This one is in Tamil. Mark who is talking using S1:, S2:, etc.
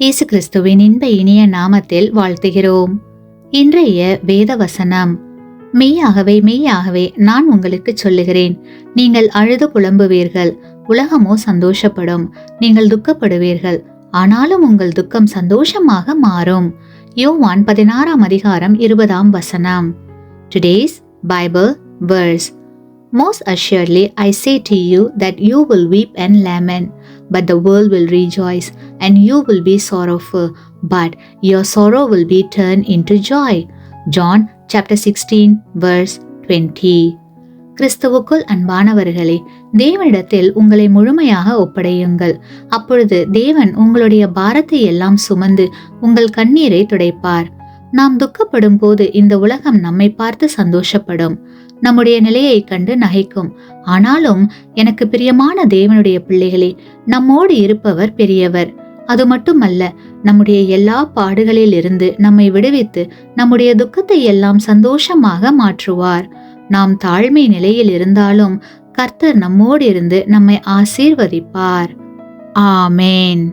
S1: இயேசு கிறிஸ்துவின் இன்ப இனிய நாமத்தில் வாழ்த்துகிறோம். இன்றைய வேத வசனம், மெய்யாகவே மெய்யாகவே நான் உங்களுக்கு சொல்லுகிறேன், நீங்கள் அழுது புலம்புவீர்கள், உலகமோ சந்தோஷப்படும். நீங்கள் துக்கப்படுவீர்கள், ஆனாலும் உங்கள் துக்கம் சந்தோஷமாக மாறும். யோவான் 16:20. Today's Bible verse. Most assuredly I say to you that you will weep and lament, but the world will rejoice, and you will be sorrowful, but your sorrow will be turned into joy. John chapter 16 verse 20. கிறிஸ்துவுக்குள் அன்பானவர்களே, தேவனிடத்தில் உங்களை முழுமையாக ஒப்படையுங்கள். அப்பொழுது தேவன் உங்களுடைய பாரத்தை எல்லாம் சுமந்து உங்கள் கண்ணீரை துடைப்பார். நாம் துக்கப்படும் போது இந்த உலகம் நம்மை பார்த்து சந்தோஷப்படும், நம்முடைய நிலையை கண்டு நகைக்கும். ஆனாலும் எனக்கு பிரியமான தேவனுடைய பிள்ளைகளே, நம்மோடு இருப்பவர் பெரியவர். அது மட்டுமல்ல, நம்முடைய எல்லா பாடுகளில் இருந்து நம்மை விடுவித்து நம்முடைய துக்கத்தை எல்லாம் சந்தோஷமாக மாற்றுவார். நாம் தாழ்மை நிலையில் இருந்தாலும் கர்த்தர் நம்மோடு இருந்து நம்மை ஆசீர்வதிப்பார். ஆமேன்.